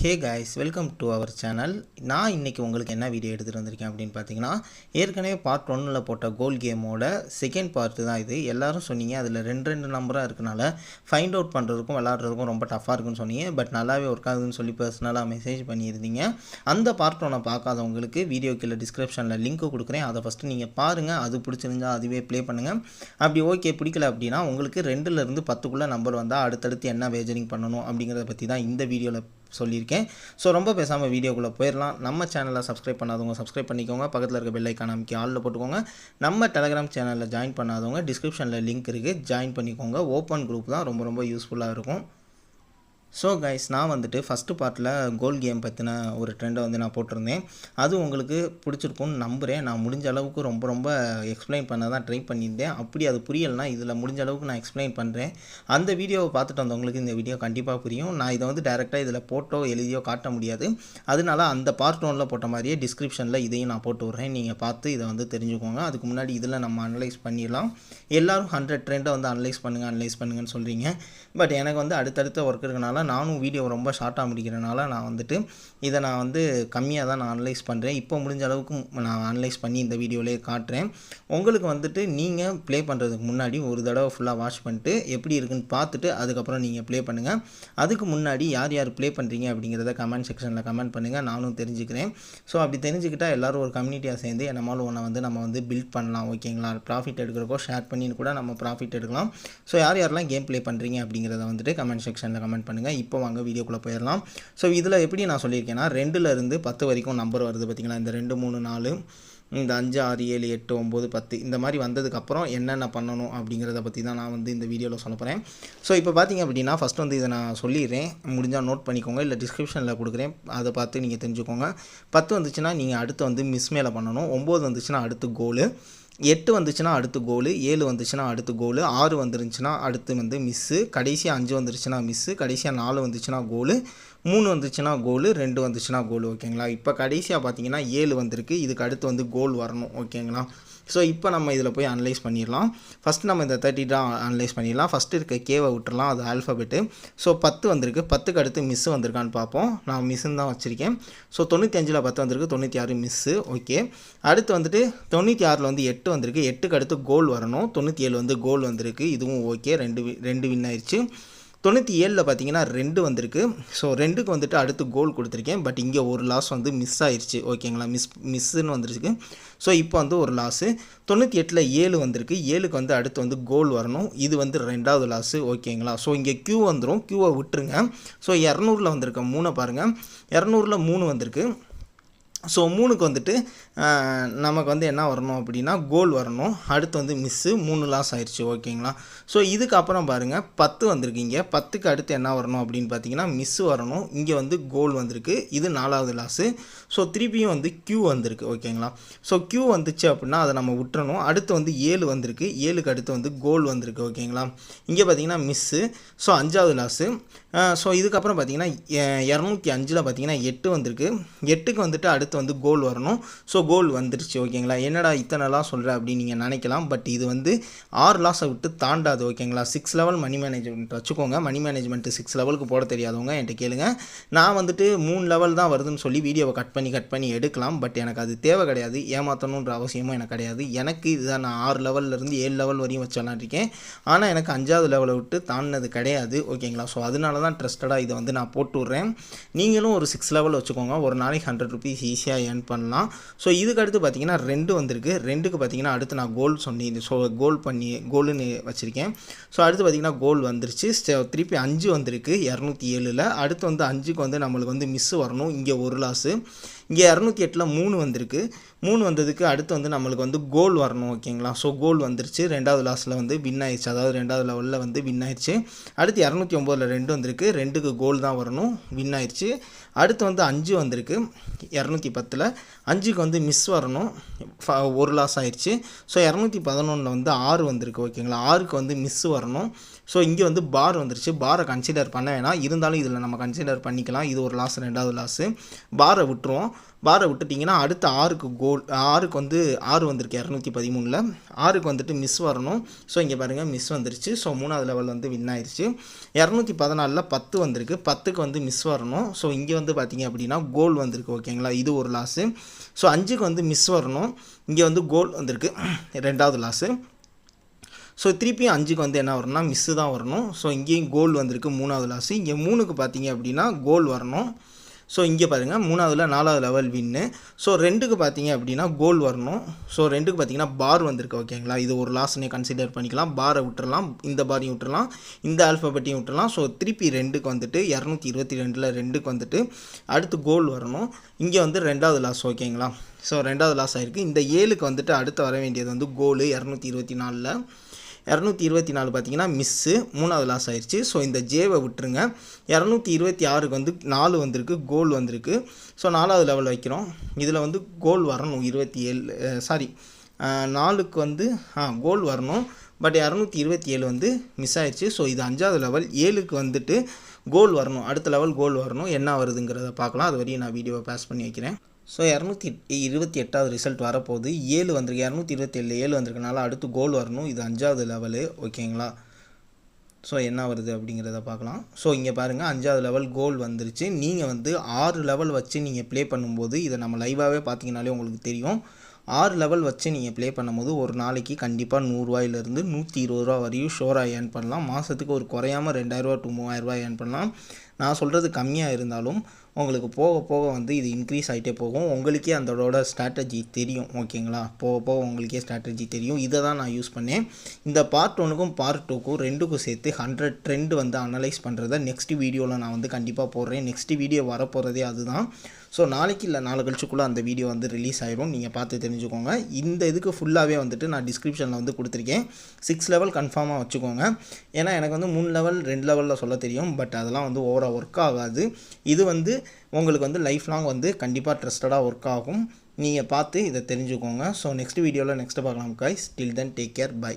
Hey guys, welcome to our channel. நான் இன்றைக்கி உங்களுக்கு என்ன வீடியோ எடுத்துகிட்டு வந்திருக்கேன் அப்படின்னு பார்த்தீங்கன்னா, ஏற்கனவே பார்ட் 1ல் போட்ட கோல் கேமோட செகண்ட் பார்ட்டு தான் இது. எல்லோரும் சொன்னீங்க அதில் ரெண்டு நம்பராக இருக்கனால ஃபைண்ட் அவுட் பண்ணுறதுக்கும் விளாட்றதுக்கும் ரொம்ப டஃப்பாக இருக்குன்னு சொன்னீங்க. பட் நல்லாவே ஒர்க் ஆகுதுன்னு சொல்லி பர்சனலாக மெசேஜ் பண்ணியிருந்தீங்க. அந்த பார்ட் 1 பார்க்காதவங்களுக்கு வீடியோ கீழே டிஸ்கிரிப்ஷனில் லிங்க் கொடுக்குறேன். அதை ஃபஸ்ட்டு நீங்கள் பாருங்கள். அது பிடிச்சிருந்தால் அதுவே ப்ளே பண்ணுங்கள். அப்படி ஓகே பிடிக்கல அப்படின்னா உங்களுக்கு 2லேருந்து 10க்குள்ளே நம்பர் வந்தால் அடுத்தடுத்து என்ன வேஜரிங் பண்ணணும் அப்படிங்கிறத பற்றி தான் இந்த வீடியோவில் சொல்லியிருக்கேன். ஸோ ரொம்ப பேசாமல் வீடியோக்குள்ளே போயிடலாம். நம்ம சேனலை சப்ஸ்கிரைப் பண்ணாதவங்க சப்ஸ்கிரைப் பண்ணிக்கோங்க. பக்கத்தில் இருக்க பெல் ஐக்கான் அமைக்கி ஆளில் போட்டுக்கோங்க. நம்ம டெலகிராம் சேனலில் ஜாயின் பண்ணாதவங்க டிஸ்கிரிப்ஷனில் லிங்க் இருக்குது, ஜாயின் பண்ணிக்கோங்க. ஓப்பன் குரூப் தான், ரொம்ப ரொம்ப யூஸ்ஃபுல்லாக இருக்கும். ஸோ கைஸ், நான் வந்துட்டு ஃபஸ்ட்டு பார்ட்டில் கோல் கேம் பற்றின ஒரு ட்ரெண்டை நான் போட்டிருந்தேன். அது உங்களுக்கு பிடிச்சிருக்கும்னு நம்புகிறேன். நான் முடிஞ்ச அளவுக்கு ரொம்ப எக்ஸ்பிளைன் பண்ண தான் ட்ரை பண்ணியிருந்தேன். அப்படி அது புரியலைனா இதில் முடிஞ்ச அளவுக்கு நான் எக்ஸ்பிளைன் பண்ணுறேன். அந்த வீடியோவை பார்த்துட்டு வந்தவங்களுக்கு இந்த வீடியோ கண்டிப்பாக புரியும். நான் இதை டேரெக்டாக இதில் போட்டோ எழுதியோ காட்ட முடியாது. அதனால அந்த பார்ட் 1ல் போட்ட மாதிரியே டிஸ்கிரிப்ஷனில் இதையும் நான் போட்டு விட்றேன். நீங்கள் பார்த்து இதை தெரிஞ்சுக்கோங்க. அதுக்கு முன்னாடி இதில் நம்ம அனலைஸ் பண்ணிடலாம். எல்லோரும் 100 ட்ரெண்டை அனலைஸ் பண்ணுங்கன்னு சொல்கிறீங்க. பட் எனக்கு அடுத்தடுத்த ஒர்க் இருக்கனால நானும் வீடியோ ரொம்ப ஷார்ட்டாக முடிக்கிறனால நான் இதை கம்மியாக தான் நான் அனலைஸ் பண்ணுறேன். இப்போ முடிஞ்ச அளவுக்கு நான் அனலைஸ் பண்ணி இந்த வீடியோவிலே காட்டுறேன். உங்களுக்கு நீங்கள் ப்ளே பண்ணுறதுக்கு முன்னாடி ஒரு தடவை ஃபுல்லாக வாட்ச் பண்ணிட்டு எப்படி இருக்குன்னு பார்த்துட்டு அதுக்கப்புறம் நீங்கள் ப்ளே பண்ணுங்கள். அதுக்கு முன்னாடி யார் ப்ளே பண்ணுறீங்க அப்படிங்கிறத கமெண்ட் செக்ஷனில் கமெண்ட் பண்ணுங்கள், நானும் தெரிஞ்சுக்கிறேன். ஸோ அப்படி தெரிஞ்சுக்கிட்டால் எல்லோரும் ஒரு கம்யூனிட்டியாக சேர்ந்து என்னமாலும் ஒன்றை நம்ம பில்ட் பண்ணலாம். ஓகேங்களா? ப்ராஃபிட் எடுக்கிறப்போ ஷேர் பண்ணின்னு கூட நம்ம ப்ராஃபிட் எடுக்கலாம். ஸோ யாரெல்லாம் கேம் ப்ளே பண்ணுறீங்க அப்படிங்கிறத கமெண்ட் செக்ஷனில் கமெண்ட் பண்ணுங்கள். இப்போ வாங்க வீடியோக்குள்ளே போயிடலாம். ஸோ இதில் எப்படி நான் சொல்லியிருக்கேன்னா 2லேருந்து 10 வரைக்கும் நம்பர் வருது பார்த்திங்களா. இந்த 2, 3, 4, இந்த 5, 6, 7, 8, 9, 10 இந்த மாதிரி வந்ததுக்கப்புறம் என்னென்ன பண்ணணும் அப்படிங்கிறத பற்றி தான் நான் இந்த வீடியோவில் சொல்ல போகிறேன். ஸோ இப்போ பார்த்திங்க அப்படின்னா ஃபஸ்ட்டு இதை நான் சொல்லிடுறேன். முடிஞ்சால் நோட் பண்ணிக்கோங்க, இல்லை டிஸ்கிரிப்ஷனில் கொடுக்குறேன், அதை பார்த்து நீங்கள் தெரிஞ்சுக்கோங்க. 10 வந்துச்சுன்னா நீங்கள் அடுத்து மிஸ் மேலே பண்ணணும். 9 வந்துச்சுன்னா அடுத்து கோலு, 8 வந்துச்சுன்னா அடுத்து கோலு, 7 வந்துச்சுன்னா அடுத்து கோலு, 6 வந்துருந்துச்சுன்னா அடுத்து மிஸ்ஸு, கடைசியாக 5 வந்துருச்சுன்னா மிஸ்ஸு, கடைசியாக 4 வந்துச்சுன்னா கோலு, 3 வந்துச்சுன்னா கோலு, 2 வந்துச்சுன்னா கோலு. ஓகேங்களா? இப்போ கடைசியாக பார்த்தீங்கன்னா 7 வந்திருக்கு. இதுக்கு அடுத்து கோல் வரணும். ஓகேங்களா? ஸோ இப்போ நம்ம இதில் போய் அனலைஸ் பண்ணிடலாம். ஃபஸ்ட்டு நம்ம இந்த 30 அனலைஸ் பண்ணிடலாம். ஃபஸ்ட்டு இருக்க கேவை விட்டுறலாம், அது ஆல்ஃபபெட்டு. ஸோ 10 வந்திருக்கு. 10க்கு அடுத்து மிஸ்ஸு வந்திருக்கான்னு பார்ப்போம். நான் மிஸ்ஸுன்னு தான் வச்சுருக்கேன். ஸோ 95ல் 10 வந்திருக்கு, 96 மிஸ்ஸு. ஓகே, அடுத்து 96ல் 8 வந்திருக்கு. 8க்கு அடுத்து கோல் வரணும். 97 கோல் வந்திருக்கு, இதுவும் ஓகே. ரெண்டு வின் ஆயிடுச்சு. 97ல் பார்த்தீங்கன்னா 2 வந்திருக்கு. ஸோ 2க்கு அடுத்து கோல் கொடுத்துருக்கேன். பட் இங்கே ஒரு லாஸ் மிஸ் ஆயிடுச்சு. ஓகேங்களா? மிஸ்ஸுன்னு வந்துருக்கு. ஸோ இப்போ ஒரு லாஸு. 98ல் 7 வந்திருக்கு. 7க்கு அடுத்து கோல் வரணும். இது 2வது லாஸு. ஓகேங்களா? ஸோ இங்கே க்யூ வந்துடும். க்யூவை விட்டுருங்க. ஸோ 200ல் வந்திருக்க 3 பாருங்கள். 200ல் 3 வந்திருக்கு. ஸோ 3க்கு நமக்கு என்ன வரணும் அப்படின்னா கோல் வரணும். அடுத்து மிஸ்ஸு, 3 லாஸ் ஆயிடுச்சு. ஓகேங்களா? ஸோ இதுக்கப்புறம் பாருங்கள் 10 வந்திருக்கு. இங்கே 10க்கு அடுத்து என்ன வரணும் அப்படின்னு பார்த்தீங்கன்னா மிஸ்ஸு வரணும். இங்கே கோல் வந்திருக்கு. இது 4வது லாஸு. ஸோ திருப்பியும் க்யூ வந்திருக்கு. ஓகேங்களா? ஸோ க்யூ வந்துச்சு அப்படின்னா அதை நம்ம விட்டுறணும். அடுத்து 7 வந்திருக்கு. 7க்கு அடுத்து கோல் வந்திருக்கு. ஓகேங்களா? இங்கே பார்த்தீங்கன்னா மிஸ்ஸு. ஸோ 5வது லாஸு. ஸோ இதுக்கப்புறம் பார்த்தீங்கன்னா 205ல் பார்த்தீங்கன்னா 8 வந்திருக்கு. 8க்கு அடுத்து கோல் வரணும். ஸோ கோல் வந்துருச்சு. ஓகேங்களா? என்னடா இத்தனைலாம் சொல்கிற அப்படின்னு நீங்கள் நினைக்கலாம். பட் இது 6 லாஸை விட்டு தாண்டாது. ஓகேங்களா? 6 லெவல் மணி மேனேஜ்மெண்ட் வச்சுக்கோங்க. மணி மேனேஜ்மெண்ட்டு 6 லெவலுக்கு போட தெரியாதவங்க என்கிட்ட கேளுங்க. நான் 3 லெவல் தான் வருதுன்னு சொல்லி வீடியோவை கட் பண்ணி எடுக்கலாம். பட் எனக்கு அது தேவை கிடையாது. ஏமாற்றணுன்ற அவசியமும் எனக்கு கிடையாது. எனக்கு இதுதான் நான் 6 லெவல்லேருந்து 7 லெவல் வரையும் வச்சு விளாட்ருக்கேன். ஆனால் எனக்கு 5வது லெவலை விட்டு தாண்டினது கிடையாது. ஓகேங்களா? ஸோ அதனால தான் ட்ரஸ்டடாக இதை நான் போட்டு விட்றேன். நீங்களும் ஒரு 6 லெவல் வச்சுக்கோங்க. ஒரு நாளைக்கு 100 ருபீஸ் ஈஸியாக ஏர்ன் பண்ணலாம். ஸோ இதுக்கு அடுத்து பார்த்தீங்கன்னா 2 வந்திருக்கு. 2க்கு பார்த்தீங்கன்னா அடுத்து நான் கோல் சொன்னேன். ஸோ கோலுன்னு வச்சுருக்கேன். ஸோ அடுத்து பார்த்தீங்கன்னா கோல் வந்துருச்சு. திருப்பி 5 வந்திருக்கு 207ல். அடுத்து 5க்கு நம்மளுக்கு மிஸ்ஸு வரணும். இங்கே ஒரு லாஸு. இங்கே 208ல் 3 வந்திருக்கு. 3 வந்ததுக்கு அடுத்து நம்மளுக்கு கோல் வரணும். ஓகேங்களா? ஸோ கோல் வந்துருச்சு. 2வது லாஸில் வின் ஆயிடுச்சு. அதாவது 2வது லெவலில் வின் ஆயிடுச்சு. அடுத்து 209ல் 2 வந்திருக்கு. 2க்கு கோல் தான் வரணும். வின் ஆயிடுச்சு. அடுத்து 5 வந்திருக்கு. 210ல் 5க்கு மிஸ் வரணும். ஒரு லாஸ் ஆயிடுச்சு. ஸோ 211ல் 6 வந்திருக்கு. ஓகேங்களா? 6க்கு மிஸ் வரணும். ஸோ இங்கே பார் வந்துருச்சு. பாரை கன்சிடர் பண்ண வேணாம், இருந்தாலும் இதில் நம்ம கன்சிடர் பண்ணிக்கலாம். இது ஒரு லாஸ், 2வது லாஸு. பாரை விட்டுருவோம். பாரை விட்டுட்டிங்கன்னா அடுத்த 6க்கு கோல் 6க்கு வந்து 6 வந்திருக்கு 213ல் 6க்கு வந்துட்டு மிஸ் வரணும். ஸோ இங்கே பாருங்கள் மிஸ் வந்துருச்சு. ஸோ 3வது லெவல் வந்து வின் ஆயிடுச்சு. 214ல் 10 வந்திருக்கு 10க்கு வந்து மிஸ் வரணும். ஸோ இங்கே வந்து பார்த்திங்க அப்படின்னா கோல் வந்திருக்கு ஓகேங்களா, இது ஒரு லாஸு. ஸோ 5க்கு வந்து மிஸ் வரணும், இங்கே வந்து கோல் வந்திருக்கு 2வது லாஸு. ஸோ திருப்பியும் 5க்கு வந்து என்ன வரணும்னா மிஸ்ஸு தான் வரணும். ஸோ இங்கேயும் கோல் வந்திருக்கு 3வது லாஸு. இங்கே 3க்கு பார்த்தீங்க அப்படின்னா கோல் வரணும். ஸோ இங்கே பாருங்கள் 3வதுல 4வது லெவல் வின்னு. ஸோ 2க்கு பார்த்தீங்க அப்படின்னா கோல் வரணும். ஸோ 2க்கு பார்த்தீங்கன்னா பார் வந்திருக்கு ஓகேங்களா, இது ஒரு லாஸ்னே கன்சிடர் பண்ணிக்கலாம். பாரை விட்டுறலாம், இந்த பாரையும் விட்டுறலாம், இந்த ஆல்ஃபபெட்டையும் விட்டுறலாம். ஸோ திருப்பி 2க்கு வந்துட்டு 222ல் 2க்கு வந்துட்டு அடுத்து கோல் வரணும். இங்கே வந்து 2வது லாஸ் ஓகேங்களா. ஸோ 2வது லாஸ் ஆகிருக்கு. இந்த 7க்கு வந்துட்டு அடுத்து வர வேண்டியது வந்து கோலு 224ல் 224 பார்த்தீங்கன்னா மிஸ்ஸு 3வது லாஸ் ஆயிடுச்சு. ஸோ இந்த ஜேவை விட்டுருங்க. 226க்கு வந்து 4 வந்திருக்கு, கோல் வந்திருக்கு. ஸோ 4வது லெவல் வைக்கிறோம். இதில் வந்து கோல் வரணும் 4க்கு வந்து கோல் வரணும். பட் 227 வந்து மிஸ் ஆயிடுச்சு. ஸோ இது 5வது லெவல். 7க்கு வந்துட்டு கோல் வரணும், அடுத்த லெவல் கோல் வரணும். என்ன வருதுங்கிறத பார்க்கலாம். அது வரையும் நான் வீடியோவை பாஸ் பண்ணி வைக்கிறேன். ஸோ 228வது ரிசல்ட் வரப்போகுது. 7 வந்திருக்கு, 227 7 வந்திருக்கனால அடுத்து கோல் வரணும். இது 5வது லெவலு ஓகேங்களா. ஸோ என்ன வருது அப்படிங்கிறத பார்க்கலாம். ஸோ இங்கே பாருங்கள் 5வது லெவல் கோல் வந்துருச்சு. நீங்கள் வந்து 6 லெவல் வச்சு நீங்கள் ப்ளே பண்ணும்போது இதை நம்ம லைவாகவே பார்த்தீங்கனாலே உங்களுக்கு தெரியும். 6 லெவல் வச்சு நீங்கள் ப்ளே பண்ணும்போது ஒரு நாளைக்கு கண்டிப்பாக 100 ரூபாயிலிருந்து 120 ரூபா வரையும் ஷோராக ஏர்ன் பண்ணலாம். மாதத்துக்கு ஒரு குறையாமல் 2000 to 3000 ஏர்ன் பண்ணலாம். நான் சொல்கிறது கம்மியாக இருந்தாலும் உங்களுக்கு போக போக வந்து இது இன்க்ரீஸ் ஆகிட்டே போகும். உங்களுக்கே அதோட ஸ்ட்ராட்டஜி தெரியும் ஓகேங்களா. போக போக உங்களுக்கே ஸ்ட்ராட்டஜி தெரியும். இதை தான் நான் யூஸ் பண்ணேன். இந்த பார்ட் 1க்கும் பார்ட் 2க்கும் 2க்கும் சேர்த்து 100 ட்ரெண்ட் வந்து அனலைஸ் பண்ணுறதை நெக்ஸ்ட் வீடியோவில் நான் வந்து கண்டிப்பாக போடுறேன். நெக்ஸ்ட் வீடியோ வரப்போகிறதே அதுதான். ஸோ நாளைக்கு இல்லை நாளை கழிச்சுக்குள்ளே அந்த வீடியோ வந்து ரிலீஸ் ஆகிடும். நீங்கள் பார்த்து தெரிஞ்சுக்கோங்க. இந்த இதுக்கு ஃபுல்லாகவே வந்துட்டு நான் டிஸ்கிரிப்ஷனில் வந்து கொடுத்துருக்கேன். 6 லெவல் கன்ஃபார்மாக வச்சுக்கோங்க. ஏன்னா எனக்கு வந்து 3 லெவல் 2 லெவலில் சொல்ல தெரியும். பட் அதெல்லாம் வந்து ஓவராக ஒர்க் ஆகாது. இது வந்து உங்களுக்கு வந்து லைஃப் லாங் வந்து கண்டிப்பாக ட்ரஸ்டடாக ஒர்க் ஆகும். நீங்கள் பார்த்து இதை தெரிஞ்சுக்கோங்க. ஸோ நெக்ஸ்ட் வீடியோவில் நெக்ஸ்ட்டு பார்க்கலாம் guys. Till then take care, by.